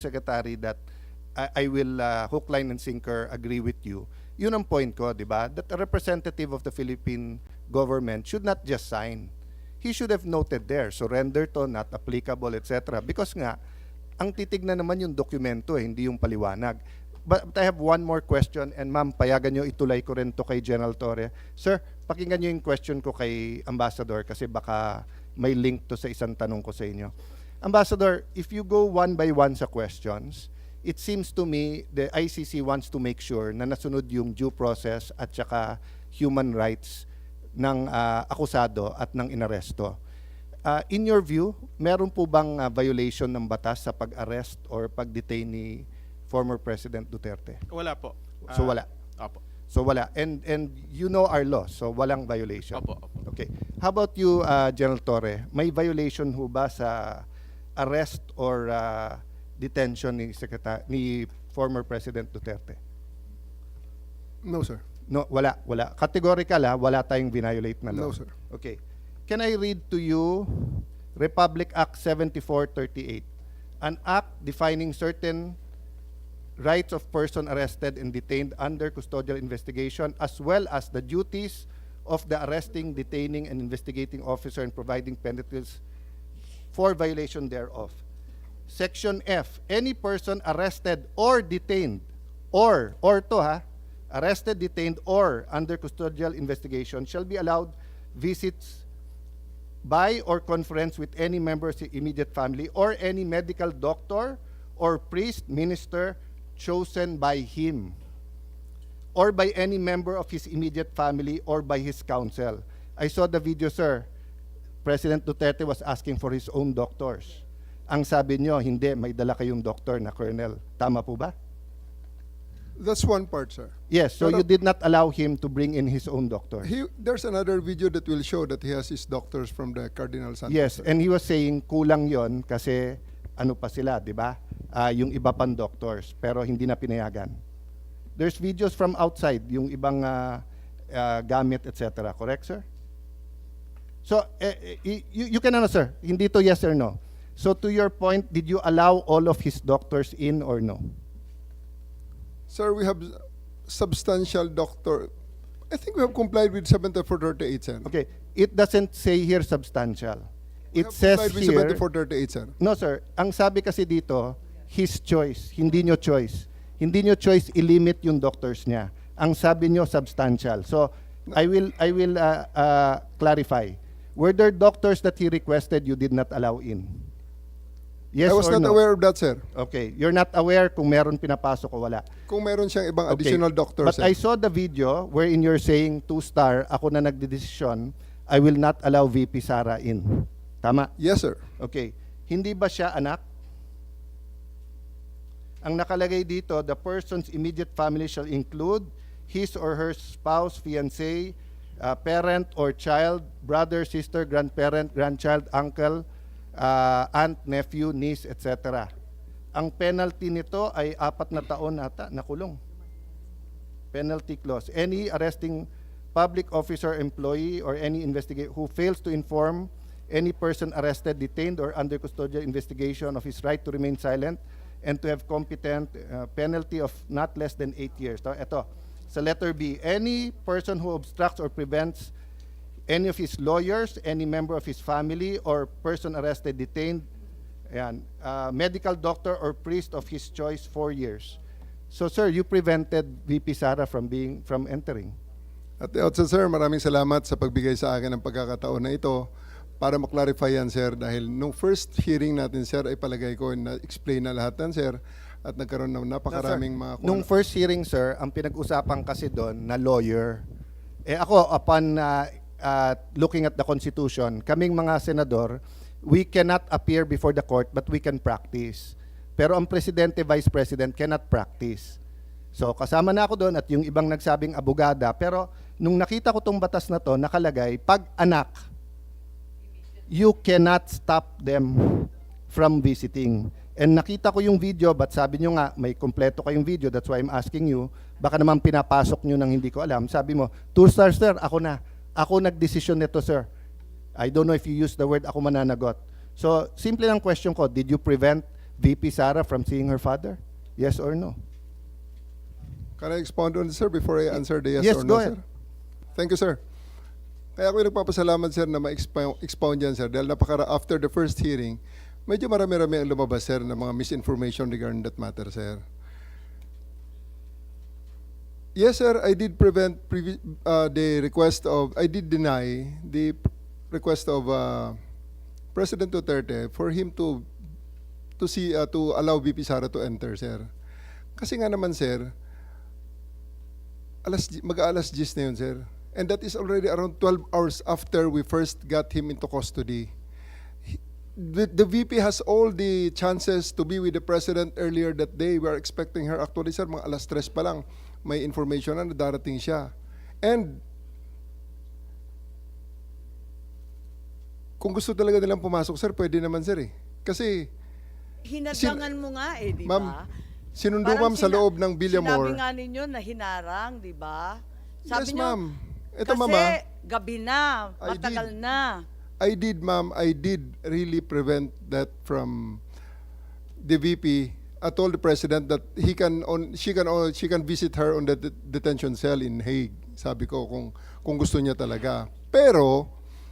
Secretary, that I will hook, line, and sinker agree with you. Yun ang point ko, di ba? That a representative of the Philippine government should not just sign. He should have noted there, surrender to, not applicable, etc. Because nga, ang titignan naman yung dokumento, hindi yung paliwanag. But I have one more question, and ma'am, payagan nyo itulay ko rin to kay General Torre. Sir, pakinggan nyo yung question ko kay Ambassador kasi baka may link to sa isang tanong ko sa inyo. Ambassador, if you go one by one sa questions, it seems to me the ICC wants to make sure na nasunod yung due process at saka human rights ng akusado at ng inaresto. In your view, meron po bang violation ng batas sa pag-arrest or pag-detain ni former President Duterte? Wala po. So wala. Opo. So wala. And you know our law, so walang violation. Opo, opo. Okay. How about you, General Torre? May violation ho ba sa arrest or detention ni former President Duterte? No, sir. No, wala. Categorical wala tayong violate na law. No, sir. Okay. Can I read to you Republic Act 7438, an act defining certain rights of person arrested and detained under custodial investigation, as well as the duties of the arresting, detaining, and investigating officer and providing penalties for violation thereof. Section F, any person arrested or detained arrested, detained, or under custodial investigation shall be allowed visits by or conference with any member of his immediate family or any medical doctor or priest, minister chosen by him or by any member of his immediate family or by his counsel. I saw the video, sir. President Duterte was asking for his own doctors. Ang sabi nyo, hindi, may dala kayong doctor na colonel. Tama po ba? That's one part, sir. Yes, so you did not allow him to bring in his own doctor. There's another video that will show that he has his doctors from the Cardinal Santos. Yes, sir. and he was saying kulang yon kasi ano pa sila, di ba? Yung iba pang doctors, pero hindi na pinayagan. There's videos from outside, yung ibang gamit, etc. Correct, sir? So, you can answer. Hindi to yes or no. So, to your point, did you allow all of his doctors in or no? Sir, we have substantial doctor. I think we have complied with 7438, sir. Okay, it doesn't say here substantial. We It have says complied with here, 7438, sir. no sir, ang sabi kasi dito, his choice, hindi nyo choice. Hindi nyo choice i-limit yung doctors niya. Ang sabi nyo substantial. So, I will clarify. Were there doctors that he requested you did not allow in? Yes I was or not no? aware of that, sir. Okay, you're not aware kung meron pinapasok o wala. Kung meron siyang ibang Okay. additional doctors, But sir. I saw the video wherein you're saying 2-star, ako na nagdedesisyon, I will not allow VP Sara in. Tama? Yes, sir. Okay. Hindi ba siya anak? Ang nakalagay dito, the person's immediate family shall include his or her spouse, fiancé, parent or child, brother, sister, grandparent, grandchild, uncle, aunt, nephew, niece, etc. Ang penalty nito ay 4 na taon ata na kulong. Penalty clause. Any arresting public officer, employee, or any investigator who fails to inform any person arrested, detained, or under custodial investigation of his right to remain silent and to have competent penalty of not less than 8 years. Ito, sa letter B, any person who obstructs or prevents any of his lawyers, any member of his family, or person arrested, detained, ayan, medical doctor or priest of his choice 4 years. So, sir, you prevented VP Sara from entering. At the outset, sir, maraming salamat sa pagbigay sa akin ng pagkakataon na ito para maklarify yan, sir, dahil nung first hearing natin, sir, ay palagay ko na-explain na lahat yan, sir, at nagkaroon ng napakaraming mga... Nung first hearing, sir, ang pinag-usapan kasi doon na lawyer, ako, upon looking at the Constitution, kaming mga senador, we cannot appear before the court, but we can practice. Pero ang presidente, vice president cannot practice. So, kasama na ako doon at yung ibang nagsabing abogada, pero nung nakita ko tong batas na to, nakalagay, pag anak, you cannot stop them from visiting. And nakita ko yung video, but sabi nyo nga, may kompleto kayong video, that's why I'm asking you, baka naman pinapasok nyo nang hindi ko alam. Sabi mo, 2-star, sir, ako na. Ako nagdesisyon nito, sir. I don't know if you use the word ako mananagot. So, simple lang question ko, did you prevent VP Sara from seeing her father? Yes or no? Can I expound on this, sir, before I answer the yes, Yes, or go no, ahead. sir? Thank you, sir. Kaya ako yung nagpapasalamat, sir, na ma-expound yan, sir. Dahil after the first hearing, medyo marami-rami ang lumabas, sir, ng mga misinformation regarding that matter, sir. Yes, sir, I did I did deny the request of President Duterte for him to allow VP Sara to enter, sir. Kasi nga naman, sir, mag-aalas 10 na yun, sir. And that is already around 12 hours after we first got him into custody. The VP has all the chances to be with the President earlier that day. We are expecting her. Actually, sir, mga alas 3 pa lang, may information na darating siya. And kung gusto talaga nilang pumasok, sir, pwede naman, sir, eh. Kasi Hinadlangan mo nga eh, di Ma'am, ba? sinundo, Parang ma'am, sa loob ng Sinabi Villamor. nga ninyo na hinarang, di ba? Yes, niyo, ma'am. Ito, kasi mama, gabi na, I matagal did. na. I did, ma'am, I did really prevent that from the VP. I told the President that she can visit her on the detention cell in Hague. Sabi ko kung gusto niya talaga. Pero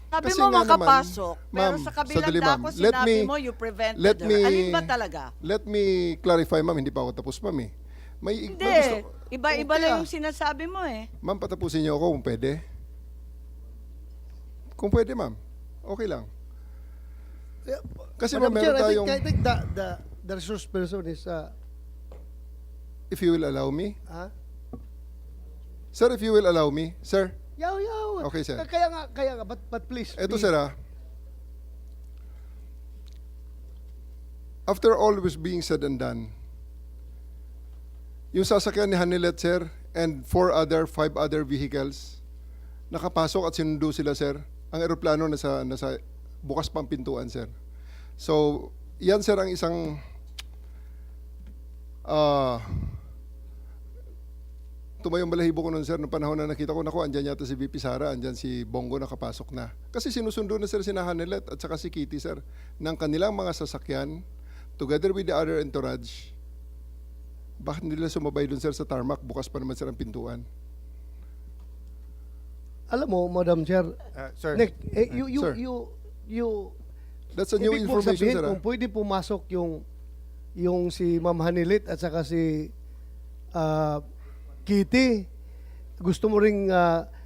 Sabi kasi mo nga naman, makapasok, pero ma'am, sa kabilang sandali, ma'am. dako Let sinabi me- mo you prevented let her. me- Alin ba talaga? Let me clarify, ma'am, hindi pa ako tapos, ma'am, eh. May Hindi, gusto- iba-iba Okay, lang ah. yung sinasabi mo eh. Ma'am, patapusin niyo ako kung pwede. Kung pwede, ma'am. Okay lang. Kasi, ma'am, Madam Chair, meron tayong, I think the resource person is if you will allow me. ah, Sir, if you will allow me. Sir, yaw. Okay, sir. Kaya nga, but please. eto, sir, ah. After all was being said and done, yung sasakyan ni Hanilet, sir, and 5 other vehicles, nakapasok at sinundo sila, sir. Ang eroplano nasa bukas pang pintuan, sir. So, yan, sir, ang isang tumayong balahibo ko nun, sir, noong panahon na nakita ko, naku, andyan yata si VP Sara, andyan si Bongo nakapasok na. Kasi sinusundo na, sir, si Hanilet at saka si Kitty, sir, ng kanilang mga sasakyan, together with the other entourage. Bakit nila sumabay dun, sir, sa tarmac? Bukas pa naman, sir, ang pintuan. Alam mo, Madam Chair, Sir, Nick, Sir. you That's a new ibig mong information, sabihin sir. kung pwede pumasok yung si Ma'am Hanilit at saka si Kitty, gusto mo ring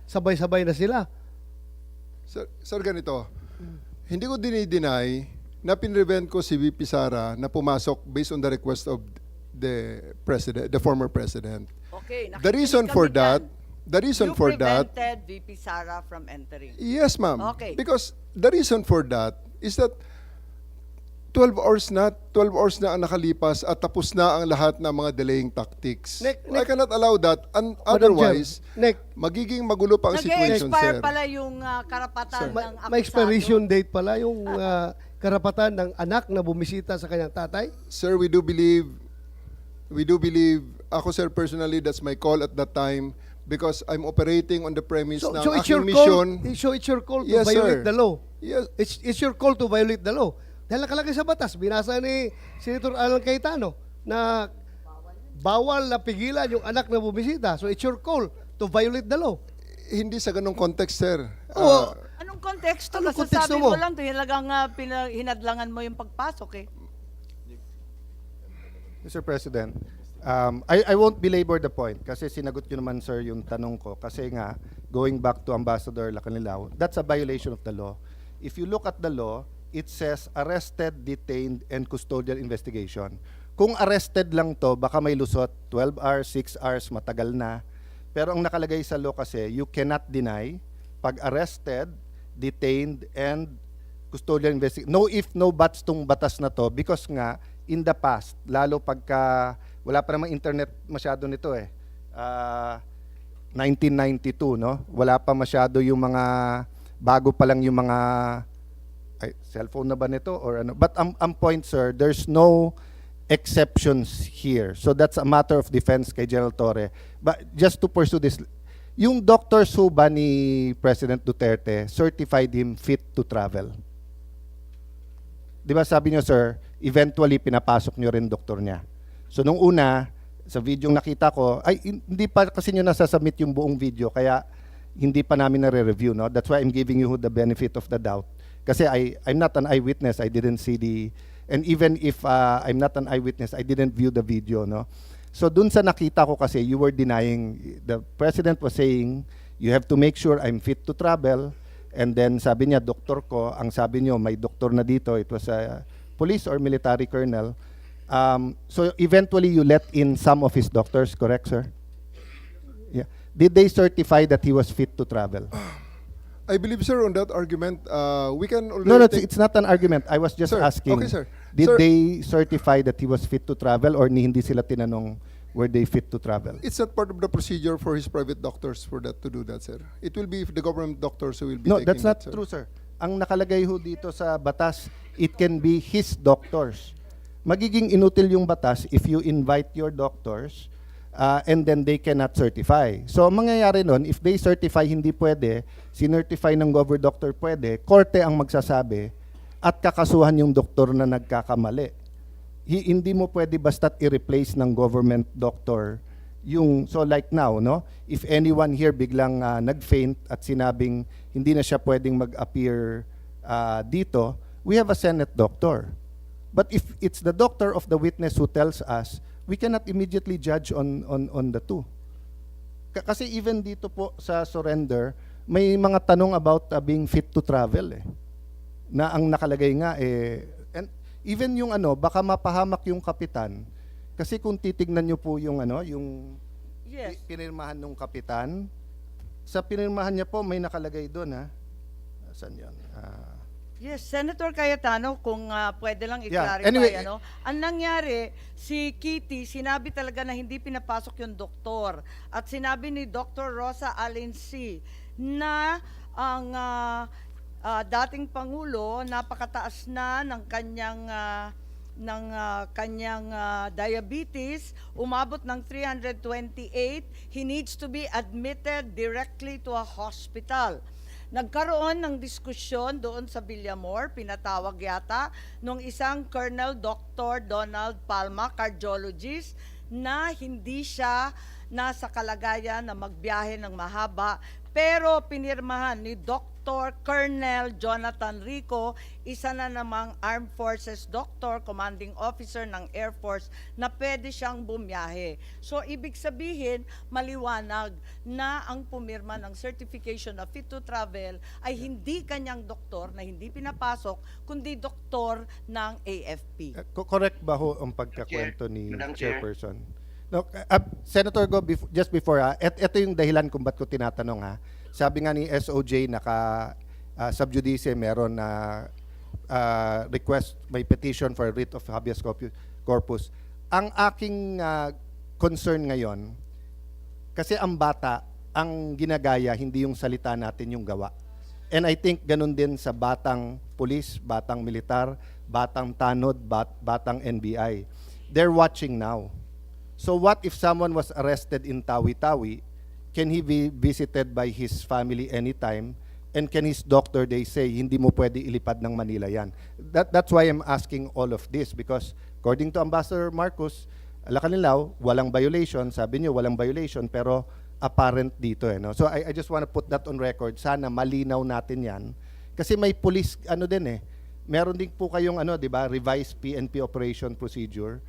sabay-sabay na sila. Sir, ganito. Hindi ko dinideny na pinrevent ko si VP Sara na pumasok based on the request of the former president. Okay, The reason for that, you prevented VP Sara from entering. yes, ma'am. Okay. Because the reason for that is that 12 hours na ang nakalipas at tapos na ang lahat ng mga delaying tactics. Nick, I cannot allow that. Madam Otherwise, Chair, Nick, magiging magulo pa ang situation, Nag-expire sir. pala yung karapatan ng akusado. may expiration date pala yung karapatan ng anak na bumisita sa kanyang tatay. Sir, we do believe, ako, sir, personally, that's my call at that time because I'm operating on the premise ng So it's aking your mission. call. So it's your call to Yes, violate sir. the law. Yes, It's your call to violate the law. Dahil nakalagay sa batas, binasa ni Senator Alan Cayetano na bawal na pigilan yung anak na bumisita. So it's your call to violate the law. hindi sa ganong context, sir. Oo. Anong konteksto? Anong Kasasabi konteksto mo mo? lang, talagang hinadlangan mo yung pagpasok eh. Mr. President, I won't belabor the point kasi sinagot nyo naman, sir, yung tanong ko. Kasi nga, going back to Ambassador Lacanilao, that's a violation of the law. If you look at the law, it says arrested, detained, and custodial investigation. Kung arrested lang to, baka may lusot, 12 hours, 6 hours, matagal na. Pero ang nakalagay sa law kasi, you cannot deny pag arrested, detained, and custodial investigation. No if, no buts tong batas na to because nga, in the past, lalo pagka, wala pa namang internet masyado nito eh. 1992, no? Wala pa masyado yung mga, bago pa lang yung mga, cellphone na ba nito or ano? But ang point, sir, there's no exceptions here. So that's a matter of defense kay General Torre. But just to pursue this, yung doctor Suba ni President Duterte certified him fit to travel. di ba sabi niyo, sir, eventually pinapasok niyo rin doktor niya. So nung una, sa video nakita ko, ay hindi pa kasi niyo nasasubmit yung buong video, kaya hindi pa namin nare-review, no? That's why I'm giving you the benefit of the doubt. Kasi I'm not an eyewitness, I didn't see and even if I'm not an eyewitness, I didn't view the video, no? So dun sa nakita ko kasi, you were denying, the president was saying, you have to make sure I'm fit to travel, and then sabi niya, doktor ko, ang sabi niyo, may doktor na dito, it was a police or military colonel. So eventually you let in some of his doctors, correct, sir? Yeah. Did they certify that he was fit to travel? I believe, sir, on that argument, we can already No, take... it's not an argument. I was just Sir, asking. okay, sir. Did Sir- they certify that he was fit to travel, or hindi sila tinanong were they fit to travel? It's not part of the procedure for his private doctors for that to do that, sir. It will be the government doctors who will be No, taking that's not that, sir. true, sir. Ang nakalagay ho dito sa batas, it can be his doctors. Magiging inutil yung batas if you invite your doctors and then they cannot certify. So, ang mangyayari nun, if they certify hindi pwede, sinertify ng government doctor pwede, korte ang magsasabi at kakasuhan yung doktor na nagkakamali. Hindi mo pwede basta't i-replace ng government doctor yung, so like now, no? If anyone here biglang nag-faint at sinabing hindi na siya pwedeng mag-appear dito, we have a Senate doctor. But if it's the doctor of the witness who tells us, we cannot immediately judge on the two. Kasi even dito po sa surrender, may mga tanong about being fit to travel eh. Na ang nakalagay nga and even yung baka mapahamak yung kapitan. Kasi kung titignan niyo po yung yung Yes. pinirmahan ng kapitan, sa pinirmahan niya po may nakalagay doon ha. Saan 'yon? Yes, Senator Cayetano, kung pwede lang Yeah, i-clarify, anyway, ang nangyari, si Kitty, sinabi talaga na hindi pinapasok yung doktor. At sinabi ni Dr. Rosa Alensi na ang dating Pangulo, napakataas na ng kanyang diabetes, umabot ng 328, he needs to be admitted directly to a hospital. Nagkaroon ng diskusyon doon sa Villamor, pinatawag yata nung isang Colonel Dr. Donald Palma, cardiologist, na hindi siya nasa kalagayan na magbiyahe ng mahaba, pero pinirmahan ni Dr. Colonel Jonathan Rico, isa na namang Armed Forces Doctor, Commanding Officer ng Air Force, na pwede siyang bumiyahe. So, ibig sabihin, maliwanag na ang pumirma ng certification of fit to travel ay hindi kanyang doktor na hindi pinapasok, kundi doktor ng AFP. Correct ba ho ang pagkakwento ni Madam Chair. Chairperson? No, Senator Go, just before ito yung dahilan kung ba't ko tinatanong ha. Sabi nga ni SOJ, sub judice, meron na request, may petition for writ of habeas corpus. Ang aking concern ngayon, kasi ang bata, ang ginagaya, hindi yung salita natin, yung gawa. And I think ganun din sa batang pulis, batang militar, batang tanod, batang NBI. They're watching now. So what if someone was arrested in Tawi-Tawi? Can he be visited by his family anytime? And can his doctor, they say, hindi mo pwede ilipad ng Manila yan? That's why I'm asking all of this, because according to Ambassador Marcos, Lacanilaw, walang violation. Sabi niyo, walang violation, pero apparent dito. No? So I just want to put that on record. Sana malinaw natin yan. Kasi may police, meron din po kayong, di ba, revised PNP operation procedure.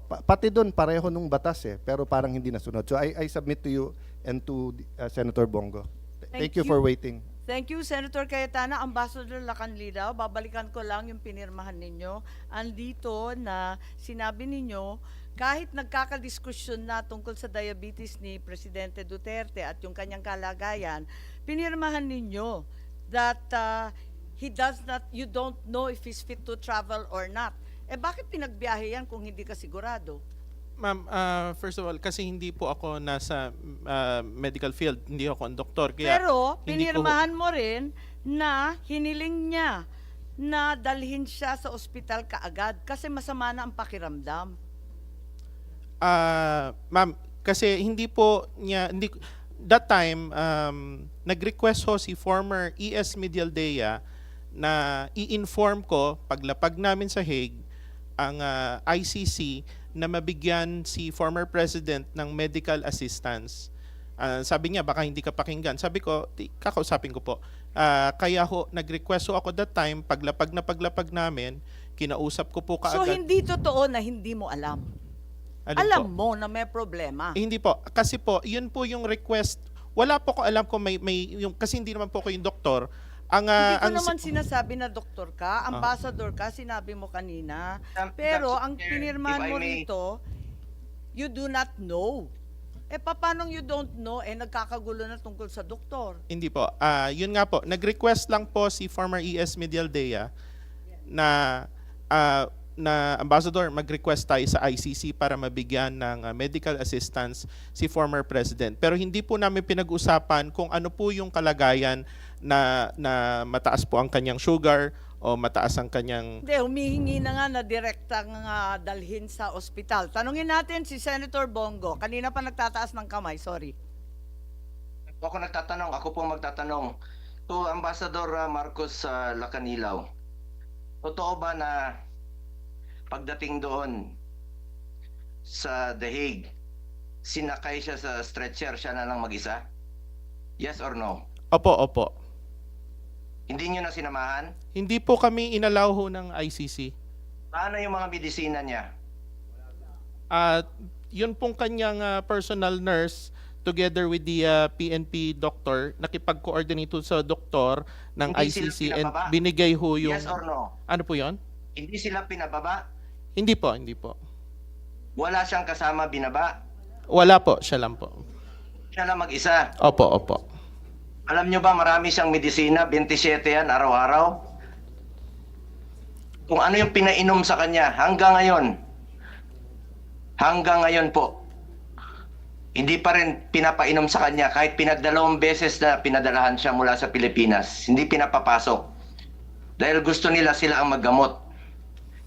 Pati doon, pareho nung batas pero parang hindi nasunod. So I submit to you and to Senator Bongo. Thank you for waiting. Thank you, Senator Cayetano. Ambassador Lacanlilaw, babalikan ko lang yung pinirmahan ninyo. Andito na sinabi ninyo, kahit nagkakadiskusyon na tungkol sa diabetes ni Presidente Duterte at yung kanyang kalagayan, pinirmahan ninyo that you don't know if he's fit to travel or not. Bakit pinagbiyahe yan kung hindi ka sigurado? Ma'am, first of all, kasi hindi po ako nasa medical field, hindi ako ang doktor. Kaya Pero hindi ko- pinirmahan mo rin na hiniling niya na dalhin siya sa ospital kaagad kasi masama na ang pakiramdam. Ma'am, kasi hindi po niya, that time, nag-request ho si former ES Medialdea na i-inform ko paglapag namin sa Hague ang ICC na mabigyan si former president ng medical assistance. Sabi niya, baka hindi ka pakinggan. Sabi ko, kakausapin ko po. Kaya nag-request ako that time, paglapag namin, kinausap ko po So kaagad. hindi totoo na hindi mo alam. Alin Alam po? mo na may problema. Hindi po. Kasi po, yun po yung request. Wala po ko alam kung may yung, kasi hindi naman po ko yung doktor. Hindi ko naman sinasabi na doktor ka, Ah. ambassador ka, sinabi mo kanina. Madam Pero Chair, ang pinirmahan if I mo may- rito, you do not know. Paano you don't know, nagkakagulo na tungkol sa doktor? Hindi po. Yun nga po, nag-request lang po si former ES Medialdea na na ambassador, mag-request tayo sa ICC para mabigyan ng medical assistance si former president. Pero hindi po namin pinag-usapan kung ano po yung kalagayan na mataas po ang kanyang sugar o mataas ang kanyang... Hindi, humihingi na nga na direktang dalhin sa ospital. Tanungin natin si Senator Bongo. Kanina pa nagtataas ng kamay, sorry. Ako nagtatanong, ako po magtatanong. To Ambassador Marcos Lacanilaw, totoo ba na pagdating doon sa The Hague, sinakay siya sa stretcher, siya na lang mag-isa? Yes or no? Opo. Hindi niyo na sinamahan? Hindi po kami inalaw ho ng ICC. Paano yung mga medisina niya? Yun pong kanyang personal nurse together with the PNP doctor, nakipag-coordinate ho sa doktor ng Hindi sila ICC and pinababa? binigay ho yung... Yes or no? Ano po yon? Hindi sila pinababa? Hindi po. Wala siyang kasama binaba? Wala po, siya lang po. Siya lang mag-isa? Opo. Alam nyo ba, marami siyang medisina, 27 yan, araw-araw. Kung ano yung pinainom sa kanya, hanggang ngayon po, hindi pa rin pinapainom sa kanya, kahit pinagdalawang beses na pinadalahan siya mula sa Pilipinas, hindi pinapapasok. Dahil gusto nila sila ang maggamot.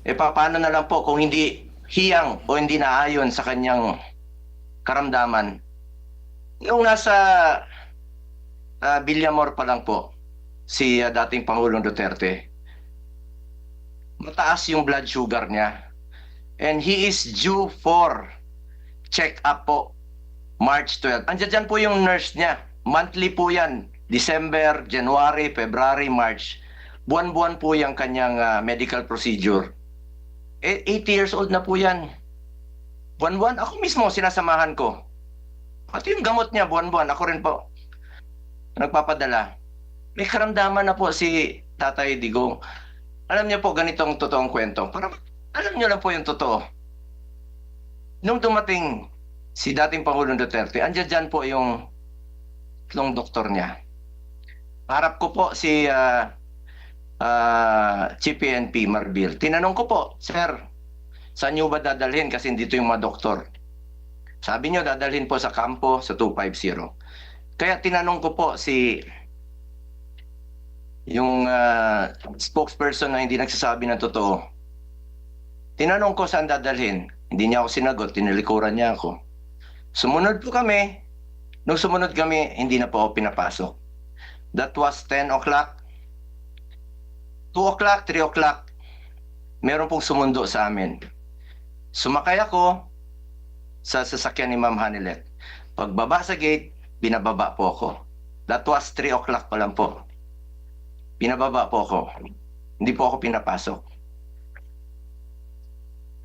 Paano na lang po kung hindi hiyang o hindi naayon sa kanyang karamdaman. Yung nasa Villamor pa lang po, si dating Pangulong Duterte, mataas yung blood sugar niya. And he is due for check-up po, March 12. Andiyan dyan po yung nurse niya. Monthly po yan. December, January, February, March. Buwan-buwan po yung kanyang medical procedure. 80 years old na po yan. Buwan-buwan, ako mismo sinasamahan ko. Pati yung gamot niya, buwan-buwan, ako rin po nagpapadala. May karamdaman na po si Tatay Digong. Alam niyo po, ganitong totoong kwento. Para alam niyo lang po yung totoo. Nung dumating si dating Pangulong Duterte, andyan dyan po yung doktor niya. Harap ko po si Chief PNP Marbil. Tinanong ko po, Sir, saan niyo ba dadalhin? Kasi dito yung mga doktor. Sabi niyo, dadalhin po sa kampo sa 250. Kaya tinanong ko po yung spokesperson na hindi nagsasabi ng totoo. Tinanong ko saan dadalhin. Hindi niya ako sinagot, tinilikuran niya ako. Sumunod po kami. Nung sumunod kami, hindi na po ako pinapasok. That was 10 o'clock. 2 o'clock, 3 o'clock. Meron pong sumundo sa amin. Sumakay ako sa sasakyan ni Ma'am Hanilet. Pagbaba sa gate, binababa po ako. That was 3 o'clock pa lang po. Binababa po ako. Hindi po ako pinapasok.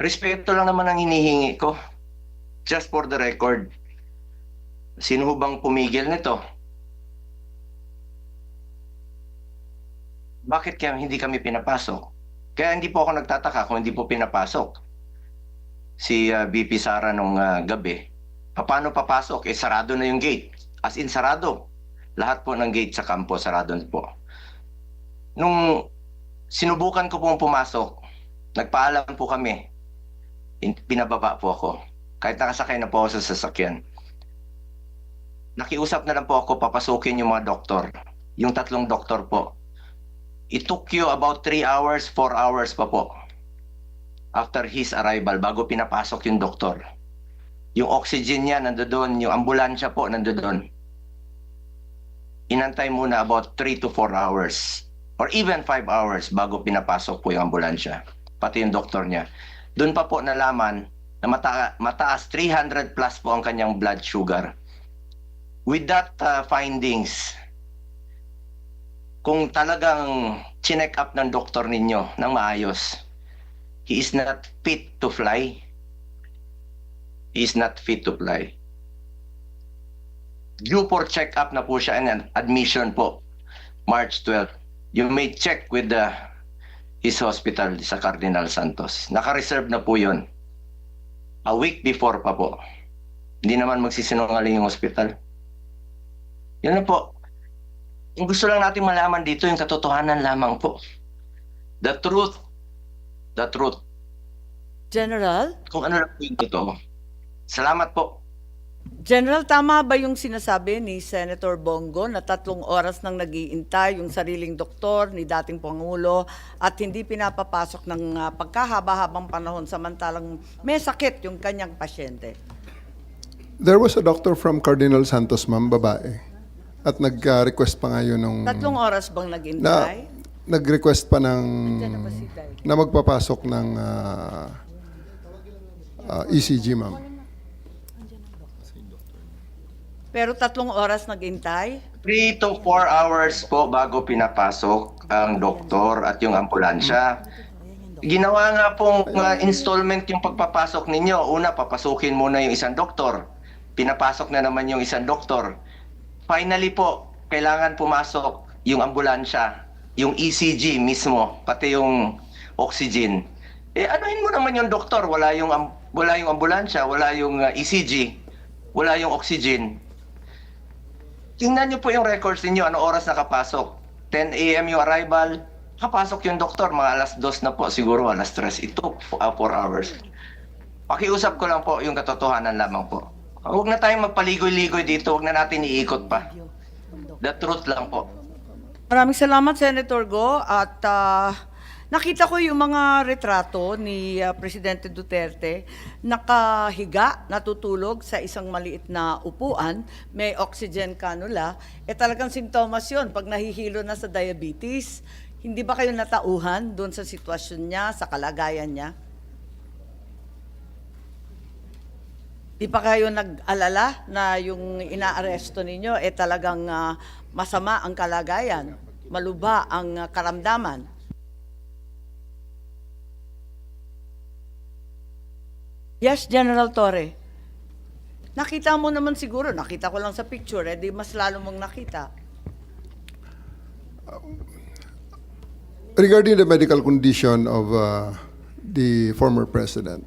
Respeto lang naman ang hinihingi ko. Just for the record. Sino ho bang pumigil nito? Bakit kaya hindi kami pinapasok? Kaya hindi po ako nagtataka kung hindi po pinapasok si VP Sara nung gabi. Paano papasok? Sarado na yung gate. As in, sarado. Lahat po ng gate sa kampo, sarado na po. Nung sinubukan ko pong pumasok, nagpaalam po kami. Pinababa po ako. Kahit nakasakay na po ako sa sasakyan. Nakiusap na lang po ako papasukin yung mga doktor. Yung 3 doktor po. It took you about 3 hours, 4 hours pa po. After his arrival, bago pinapasok yung doktor. Yung oxygen niya nandoon, yung ambulansya po nandoon. Inantay muna about 3 to 4 hours. or even 5 hours bago pinapasok po yung ambulansya, pati yung doktor niya. Doon pa po nalaman na mataas 300 plus po ang kanyang blood sugar. With that findings, kung talagang chinek up ng doktor ninyo ng maayos, he is not fit to fly. He is not fit to fly. Due for check-up na po siya and admission po, March 12. You may check with his hospital sa Cardinal Santos. Naka-reserve na po yun. A week before pa po. Hindi naman magsisinungaling yung hospital. Yun na po. Yung gusto lang natin malaman dito, yung katotohanan lamang po. The truth. The truth. General? Kung ano lang po yung totoo. Salamat po. General, tama ba yung sinasabi ni Senator Bongo na 3 oras nang nag-iintay yung sariling doktor ni dating Pangulo at hindi pinapapasok ng pagkahaba-habang panahon samantalang may sakit yung kanyang pasyente? There was a doctor from Cardinal Santos, ma'am, babae. At nag-request pa nga yun nung... 3 oras bang na, nag-intay? nag-request pa ng... Diyan na ba si Day? na magpapasok ng ECG, ma'am. Pero 3 oras nag-intay? 3 to 4 hours po bago pinapasok ang doktor at yung ambulansya. Ginawa nga pong installment yung pagpapasok ninyo. Una, papasukin muna yung isang doktor. Pinapasok na naman yung isang doktor. Finally po, kailangan pumasok yung ambulansya, yung ECG mismo, pati yung oxygen. Anuhin mo naman yung doktor, wala yung ambulansya, wala yung ECG, wala yung oxygen. Tingnan niyo po yung records niyo, ano oras nakapasok. 10 a.m. yung arrival, kapasok yung doktor, mga alas 2 na po, siguro alas 3. It took 4 hours. Pakiusap ko lang po yung katotohanan lamang po. Huwag na tayong magpaligoy-ligoy dito, huwag na natin iikot pa. The truth lang po. Maraming salamat, Senator Go. At nakita ko yung mga retrato ni Presidente Duterte, nakahiga, natutulog sa isang maliit na upuan, may oxygen cannula. Talagang sintomas yun pag nahihilo na sa diabetes. Hindi ba kayo natauhan doon sa sitwasyon niya, sa kalagayan niya? Di pa kayo nag-alala na yung inaaresto ninyo talagang masama ang kalagayan, maluba ang karamdaman? Yes, General Torre. Nakita mo naman siguro, nakita ko lang sa picture, di mas lalo mong nakita. Regarding the medical condition of the former president,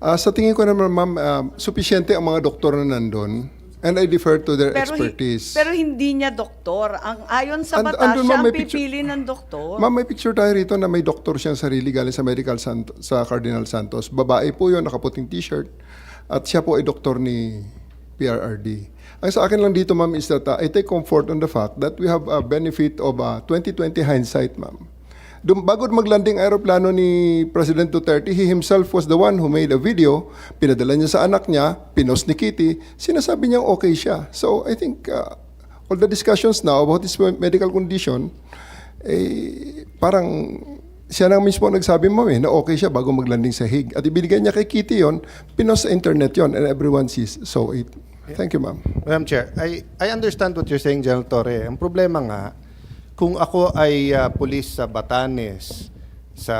sa tingin ko naman, ma'am, supisyente ang mga doktor na nandun, and I defer to their expertise. Pero hindi niya doktor. Ayon sa batas, andun, siya ma'am, ang may picture. pipili ng doktor. Ma'am, may picture tayo rito na may doktor siyang sarili galing sa sa Cardinal Santos. Babae po yun, nakaputing t-shirt. At siya po ay doktor ni PRRD. Ang sa akin lang dito, ma'am, is that I take comfort on the fact that we have a benefit of 2020 hindsight, ma'am. Bago maglanding aeroplano ni President Duterte, he himself was the one who made a video, pinadala niya sa anak niya, pinost ni Kitty, sinasabi niya okay siya. So I think all the discussions now about his medical condition, parang siya na mismo nagsabi, ma'am, na okay siya bago maglanding sa Hague. At ibinigay niya kay Kitty yon, pinost sa internet yon, and everyone saw it. Thank you, ma'am. Madam Chair, I understand what you're saying, General Torre. Ang problema nga, kung ako ay pulis sa Batanes, sa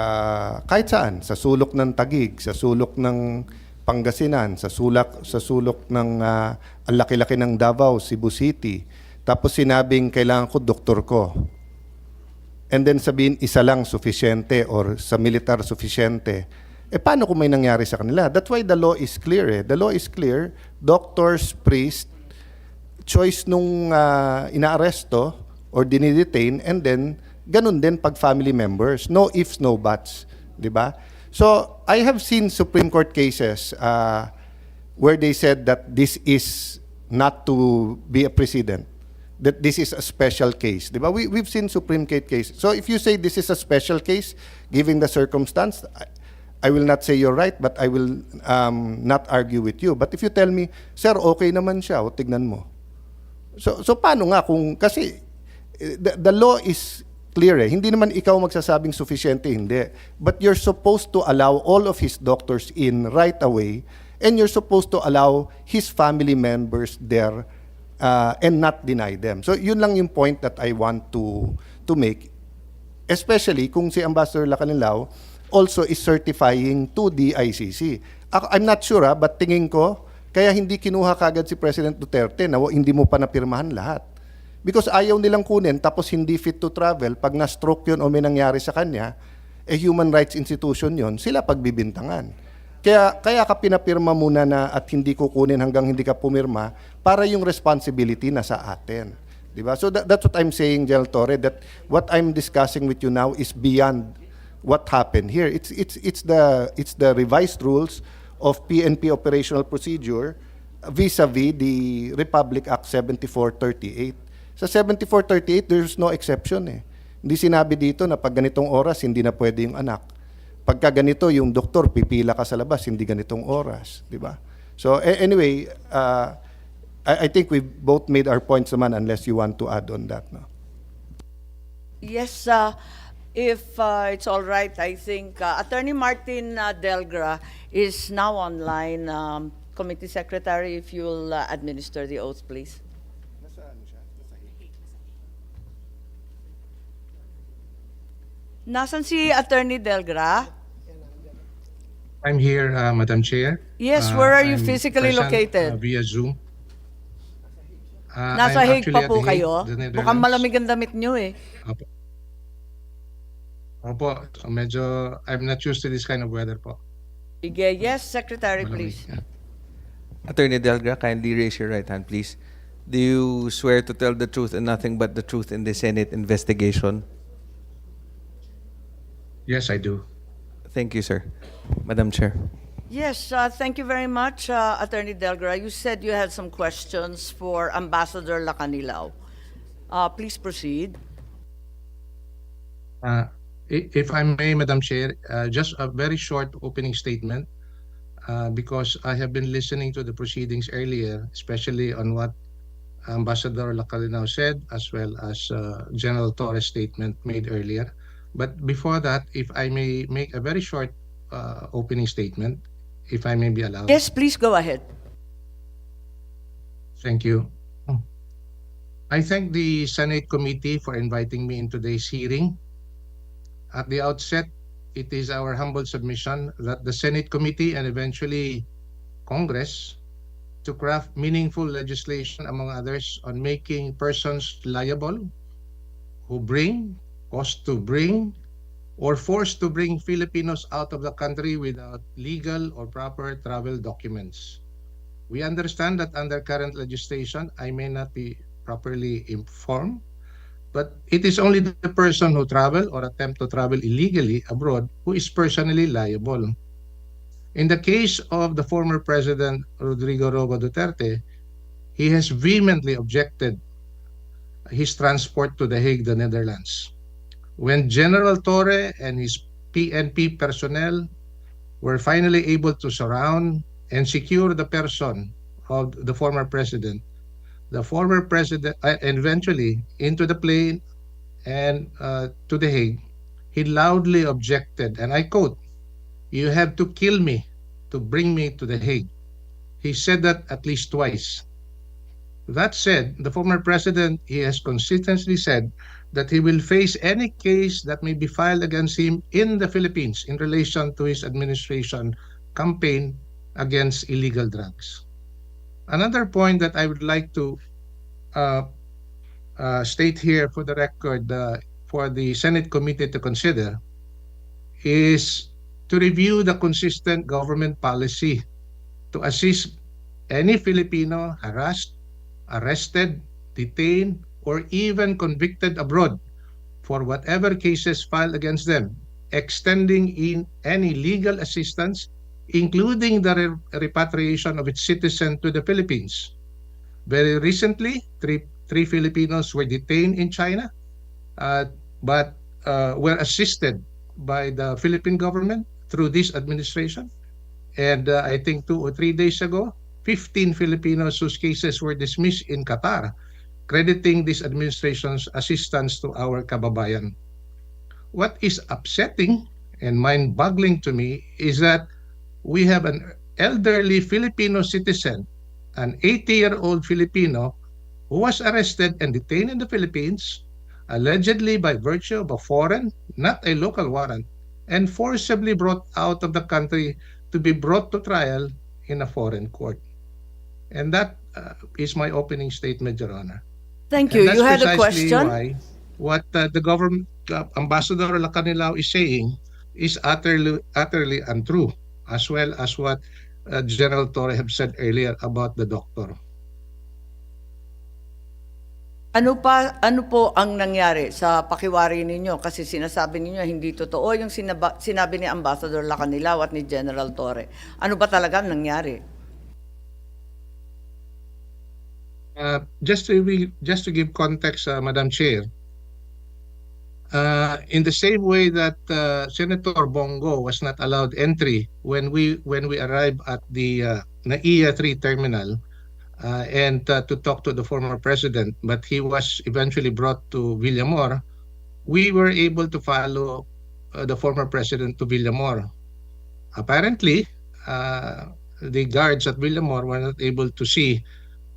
kahit saan, sa sulok ng Taguig, sa sulok ng Pangasinan, sa sulok ng ang laki-laki ng Davao, Cebu City, tapos sinabing kailangan ko doktor ko. And then sabihin isa lang sufficiente or sa militar sufficiente. Paano kung may nangyari sa kanila? That's why the law is clear. The law is clear. Doctors, priest, choice nung inaaresto or dinidetain, and then ganun din pag family members. No ifs, no buts. Di ba? So, I have seen Supreme Court cases where they said that this is not to be a precedent, that this is a special case. Di ba? We've seen Supreme Court cases. So, if you say this is a special case, given the circumstance, I will not say you're right, but I will not argue with you. But if you tell me, sir, okay naman siya, o tignan mo. So paano nga kung, kasi the law is clear eh. Hindi naman ikaw magsasabing sufficiente, hindi. But you're supposed to allow all of his doctors in right away, and you're supposed to allow his family members there and not deny them. So yun lang yung point that I want to make. Especially kung si Ambassador Lacanilao also is certifying to the ICC. I'm not sure but tingin ko, kaya hindi kinuha kagad si President Duterte na hindi mo pa napirmahan lahat. Because ayaw nilang kunin tapos hindi fit to travel, pag na-stroke yun o may nangyari sa kanya, human rights institution yun, sila pagbibintangan. Kaya ka pinapirma muna na at hindi kukunin hanggang hindi ka pumirma para yung responsibility na sa atin. Diba? So that's what I'm saying, General Torre, that what I'm discussing with you now is beyond what happened here. It's the revised rules of PNP operational procedure vis-a-vis the Republic Act 7438. Sa 7438, there's no exception eh. Hindi sinabi dito na pag ganitong oras, hindi na pwede yung anak. Pagka ganito, yung doktor, pipila ka sa labas, hindi ganitong oras. Di ba? So anyway, I think we both made our points naman unless you want to add on that. No? Yes, if it's all right, I think Attorney Martin Delgra is now online. Committee Secretary, if you'll administer the oath, please. Nasaan si Attorney Delgra? I'm here, Madam Chair. Yes, where are you I'm physically present, located? Via Zoom. Nasa I'm Hague pa actually at po The Hague, kayo? the Netherlands. Mukhang malamig ang damit nyo eh. Opo. Opo, so medyo, I'm not used to this kind of weather po. Sige, yes, Secretary, Malamig. please. Yeah. Attorney Delgra, kindly raise your right hand, please. Do you swear to tell the truth and nothing but the truth in the Senate investigation? Yes, I do. Thank you, sir. Madam Chair. Yes, thank you very much, Attorney Delgra. You said you had some questions for Ambassador Lacanilao. Please proceed. If I may, Madam Chair, just a very short opening statement, because I have been listening to the proceedings earlier, especially on what Ambassador Lacanilao said, as well as General Torres' statement made earlier. But before that, if I may make a very short opening statement, if I may be allowed. Yes, please go ahead. Thank you. I thank the Senate committee for inviting me in today's hearing. At the outset, it is our humble submission that the Senate committee and eventually Congress to craft meaningful legislation, among others, on making persons liable who bring, cause to bring, or forced to bring Filipinos out of the country without legal or proper travel documents. We understand that under current legislation, I may not be properly informed, but it is only the person who travel or attempt to travel illegally abroad who is personally liable. In the case of the former President Rodrigo Roa Duterte, he has vehemently objected his transport to The Hague, the Netherlands. When General Torre and his PNP personnel were finally able to surround and secure the person of the former president and eventually into the plane and to The Hague, he loudly objected, and I quote, "You have to kill me to bring me to The Hague." He said that at least twice. That said, the former president, he has consistently said that he will face any case that may be filed against him in the Philippines in relation to his administration campaign against illegal drugs. Another point that I would like to state here for the record for the Senate committee to consider is to review the consistent government policy to assist any Filipino harassed, arrested, detained, or even convicted abroad for whatever cases filed against them, extending in any legal assistance, including the repatriation of its citizen to the Philippines. Very recently, three Filipinos were detained in China, but were assisted by the Philippine government through this administration. And I think 2 or 3 days ago, 15 Filipinos whose cases were dismissed in Qatar, crediting this administration's assistance to our kababayan. what is upsetting and mind-boggling to me is that we have an elderly Filipino citizen, an 80-year-old Filipino, who was arrested and detained in the Philippines, allegedly by virtue of a foreign, not a local warrant, and forcibly brought out of the country to be brought to trial in a foreign court. And that is my opening statement, Your Honor. Thank And you. that's You had a precisely question? why what the government, Ambassador Lacanilao is saying is utterly untrue, as well as what General Torre have said earlier about the doctor. Ano po ang nangyari sa pakiwari ninyo? Kasi sinasabi ninyo hindi totoo yung sinabi ni Ambassador Lacanilao at ni General Torre. Ano ba talaga ang nangyari? Just to give context, Madam Chair, in the same way that Senator Bongo was not allowed entry when we arrived at the NAIA 3 terminal and to talk to the former president, but he was eventually brought to Villamor, we were able to follow the former president to Villamor. Apparently, the guards at Villamor were not able to see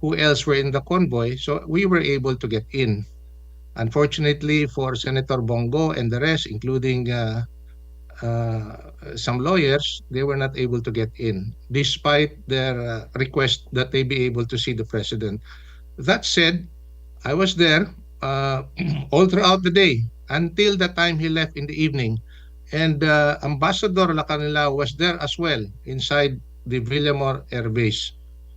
who else were in the convoy, so we were able to get in. Unfortunately for Senator Bongo and the rest, including some lawyers, they were not able to get in, despite their request that they be able to see the president. That said, I was there all throughout the day until the time he left in the evening. And Ambassador Lacanilao was there as well inside the Villamor Air Base.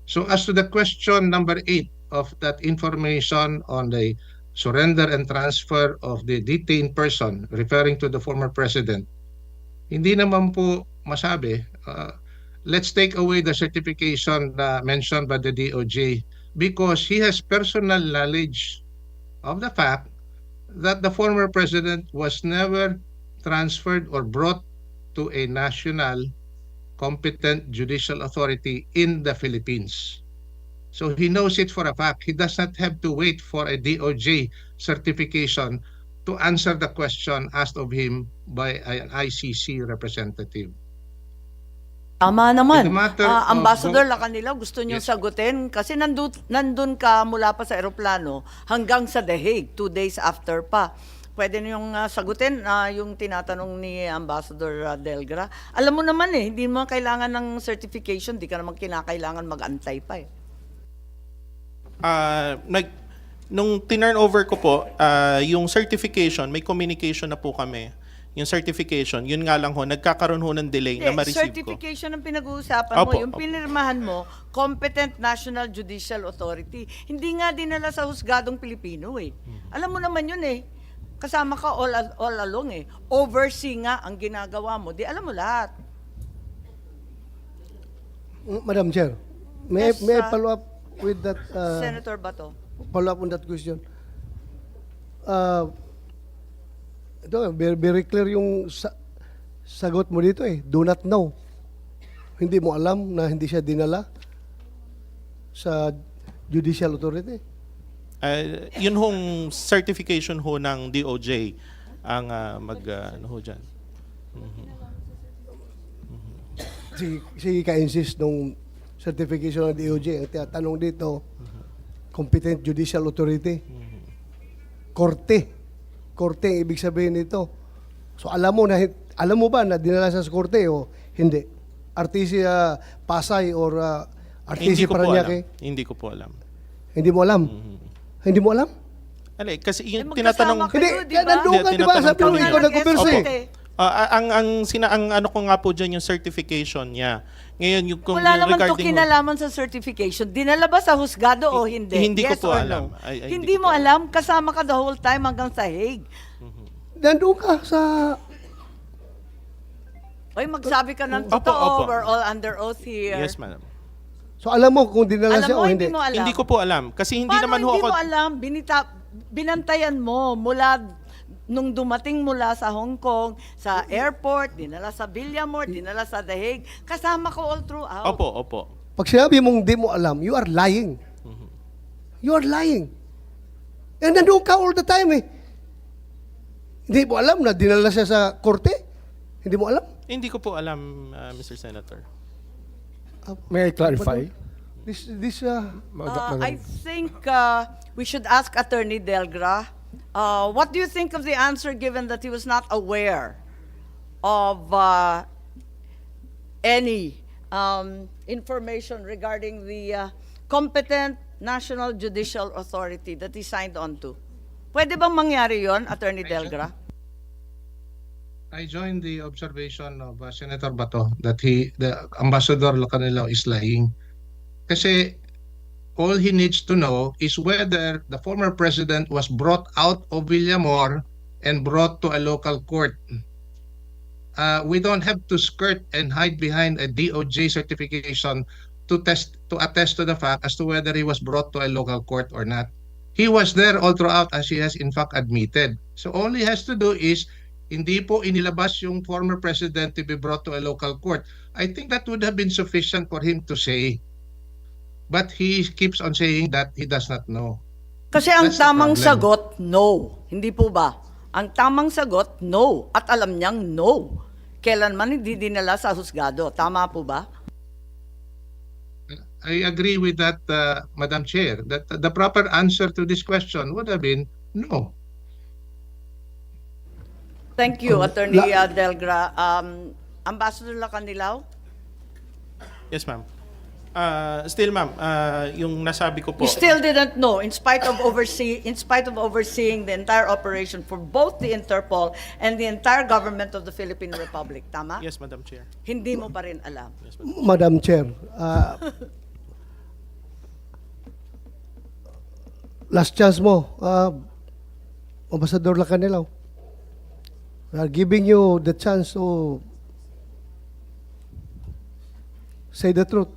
So as to the question number 8 of that information on the surrender and transfer of the detained person referring to the former president, hindi naman po masabi. Let's take away the certification mentioned by the DOJ because he has personal knowledge of the fact that the former president was never transferred or brought to a national competent judicial authority in the Philippines. So he knows it for a fact. He does not have to wait for a DOJ certification to answer the question asked of him by an ICC representative. Tama naman. In the matter of Ambassador Lacanilao, gusto niyong sagutin? Kasi nandun ka mula pa sa eroplano hanggang sa The Hague, 2 days after pa. Pwede niyong sagutin yung tinatanong ni Ambassador Delgra. Alam mo naman hindi mo kailangan ng certification, di ka naman kinakailangan mag-antay pa Nung tinurn over ko po, yung certification, may communication na po kami. Yung certification, yun nga lang ho, nagkakaroon ho ng delay na ma-receive ko. Certification ang pinag-uusapan mo. Opo, Yung opo. pinirmahan mo, Competent National Judicial Authority. Hindi nga dinala sa husgadong Pilipino Alam mo naman yun Kasama ka all along Oversee nga ang ginagawa mo. Di alam mo lahat. Madam Chair, may Yes, I follow up with that? Senator Bato. Follow up on that question. Ito, very clear yung sagot mo dito Do not know. Hindi mo alam na hindi siya dinala sa judicial authority. Yun hong certification ho ng DOJ ang ano ho dyan. Si ka-insist nung certification ng DOJ, ang tinatanong dito, competent judicial authority. Korte. Korte ang ibig sabihin nito. So alam mo ba na dinala sa korte o hindi? RTC Pasay or RTC Parañaque? Hindi ko po alam. Hindi mo alam? Hindi mo alam? Kasi yung magkasama tinatanong kayo, Hindi, di ba? nandun ka, di ba? Sabi mo, ikaw nag-converse ang ano ko nga po diyan yung certification niya. Ngayon yung kung Wala naman to regarding kinalaman sa certification. Dinala ba sa husgado o hindi? Hindi ko Yes po or alam. no? Hindi Hindi ko mo po alam? Kasama ka the whole time hanggang sa Hague. Nandun ka sa... Oy, magsabi ka ng Opo, totoo. opo. We're all under oath here. Yes, madam. So alam mo kung dinala Alam siya mo, o hindi? hindi mo alam. Hindi ko po alam kasi hindi Paano naman ho hindi ako mo alam? Binantayan mo mula nung dumating mula sa Hong Kong, sa airport, dinala sa Villamor, dinala sa The Hague. Kasama ko all throughout. Opo. Pag sinabi mong di mo alam, you are lying. You are lying. And nandun ka all the time Hindi mo alam na dinala siya sa korte? Hindi mo alam? Hindi ko po alam, Mr. Senator. May I clarify? This I think we should ask Attorney Delgra. What do you think of the answer given that he was not aware of any information regarding the competent National Judicial Authority that he signed on to? Pwede bang mangyari yon, Attorney Delgra? I join the observation of Senator Bato that the Ambassador Lacanilao is lying. Kasi all he needs to know is whether the former president was brought out of Villamor and brought to a local court. We don't have to skirt and hide behind a DOJ certification to attest to the fact as to whether he was brought to a local court or not. He was there all throughout, as he has in fact admitted. So all he has to do is hindi po inilabas yung former president to be brought to a local court. I think that would have been sufficient for him to say. But he keeps on saying that he does not know. Kasi ang That's the tamang problem. sagot, no. Hindi po ba? Ang tamang sagot, no. At alam niyang no. Kailanman hindi dinala sa husgado. Tama po ba? I agree with that, Madam Chair, that the proper answer to this question would have been no. Thank you, Attorney Delgra. Ambassador Lacanilao? Yes, ma'am. Still, ma'am, yung nasabi ko po. You still didn't know, in spite of overseeing the entire operation for both the Interpol and the entire government of the Philippine Republic. Tama? Yes, Madam Chair. Hindi mo pa rin alam. Yes, Madam. Madam Chair, last chance mo, Ambassador Lacanilao. We are giving you the chance to say the truth.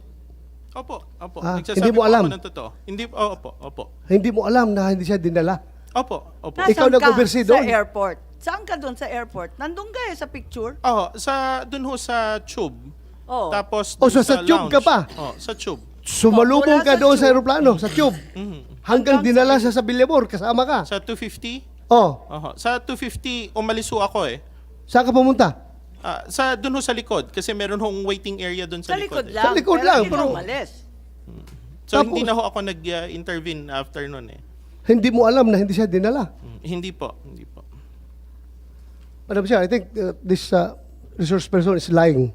Opo. Hindi Nagsasabi mo po alam? ako ng totoo. Hindi, opo. Hindi mo alam na hindi siya dinala. Opo. Nasaan Ikaw ka nag-oversee sa doon? airport? Saan ka doon sa airport? Nandun ka sa picture? Dun ho sa tube. Oh. Tapos Oh, dun so sa tube ka lounge. pa? Sa tube. Sumalubong Wala ka sa doon sa tube. aeroplano, sa tube. Hanggang dinala siya sa Villamor, kasama ka. Sa 250? Oh, Sa 250, umalis ho ako eh. saan ka pumunta? Dun ho sa likod. Kasi meron hong waiting area dun Sa sa likod. likod eh. lang. Sa likod pero lang, hindi ka pero- umalis. So Tapos- hindi na ho ako nag-intervene after nun eh. Hindi mo alam na hindi siya dinala. Hindi po. Madam Chair, I think this resource person is lying.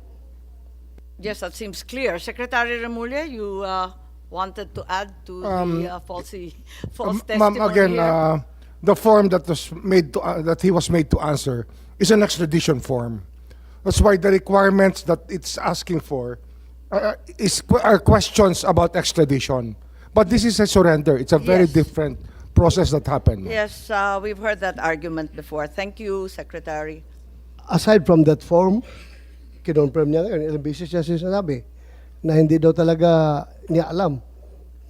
Yes, that seems clear. Secretary Remulla, you wanted to add to the false testimony Ma'am, again, here? the form that was made to, that he was made to answer is an extradition form. That's why the requirements that it's asking for are questions about extradition. But this is a surrender. It's a very Yes. different process that happened. Yes, we've heard that argument before. Thank you, Secretary. Aside from that form, kinonfirm niya ngayon, ilang beses niya sinasabi na hindi daw talaga niya alam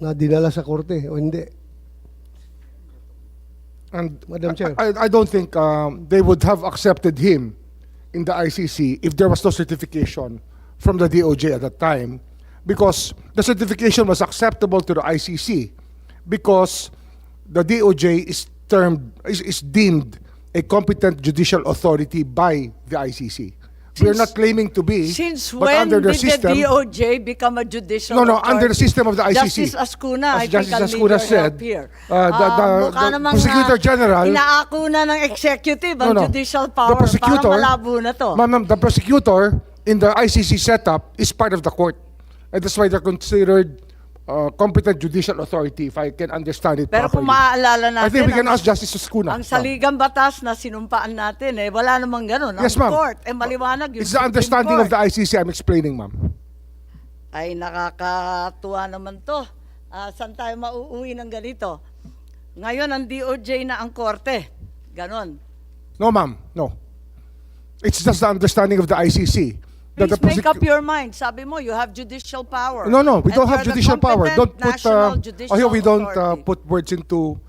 na dinala sa korte o hindi. And Madam Chair. I don't think they would have accepted him in the ICC if there was no certification from the DOJ at that time, because the certification was acceptable to the ICC because the DOJ is deemed a competent judicial authority by the ICC. We're not claiming to be, Since but when under the did system, the DOJ become a judicial No, authority? under the system of the ICC. Justice Ascuna, As I Justice think I'll Ascuna need your said, help here. the Mukha namang, Prosecutor General- inaako na ng executive ang judicial power. The prosecutor, Parang malabo na to. Ma'am, the prosecutor in the ICC setup is part of the court. And that's why they're considered competent judicial authority, if I can understand it Pero kung properly. maaalala natin, I think we can ang- ask Justice Ascuna. ang saligang batas na sinumpaan natin, wala namang ganun. Yes, Ang ma'am. court, maliwanag yung It's the Supreme understanding of Court. the ICC I'm explaining, ma'am. Ay, nakakatuwa naman to. Saan tayo mauuwi ng ganito? Ngayon, ang DOJ na ang korte. Ganon. No, ma'am, no. It's just the understanding of the ICC. that Please make prosecu- up your mind. Sabi mo, you have judicial power. No, we And don't you're have the judicial power. competent Don't put national judicial here we don't authority. put words into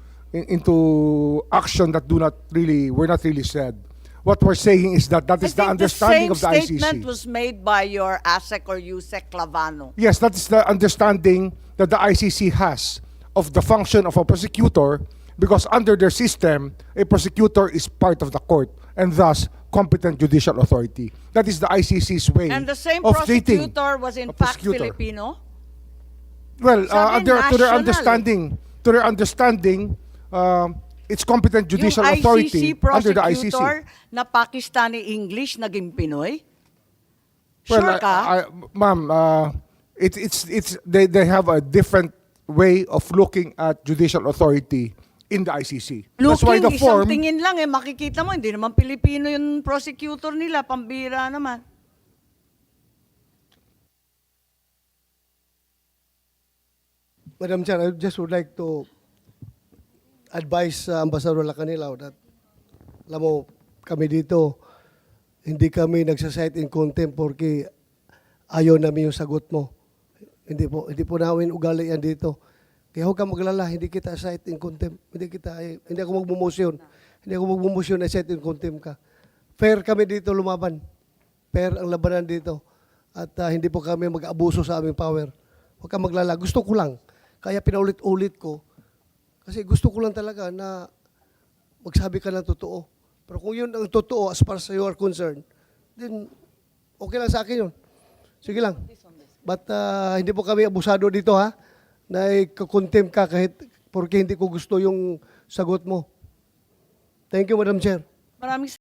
action that were not really said. What we're saying is that I is the think understanding the of the same statement ICC. was made by your ASEC or USEC Clavano. Yes, that is the understanding that the ICC has of the function of a prosecutor because under their system, a prosecutor is part of the court and thus competent judicial authority. That is the ICC's way And the same of treating prosecutor was in a fact prosecutor. Filipino? Well, Sabi to their national. understanding, it's competent judicial Yung authority ICC under the ICC. prosecutor na Pakistani English naging Pinoy? Well, Sure ka? ma'am, they have a different way of looking at judicial authority in the ICC. That's why Looking, the form. isang tingin lang makikita mo, hindi naman Pilipino yung prosecutor nila, pambira naman. Madam Chair, I just would like to advise Ambassador Lacanilao that, alam mo, kami dito, hindi kami nagsasite in contempt porque ayaw namin yung sagot mo. Hindi po namin ugali yan dito. Kaya huwag kang maglala, hindi kita cite in contempt. Hindi ako magmumosyon. Hindi ako magmumosyon na cite in contempt ka. Fair kami dito lumaban. Fair ang labanan dito. At hindi po kami mag-abuso sa aming power. Huwag kang maglala. Gusto ko lang. Kaya pinaulit-ulit ko. Kasi gusto ko lang talaga na magsabi ka ng totoo. Pero kung yun ang totoo as far as you are concerned, then okay lang sa akin yun. Sige lang. But hindi po kami abusado dito ha, na ikakontempt ka kahit porque hindi ko gusto yung sagot mo. Thank you, Madam Chair. Maraming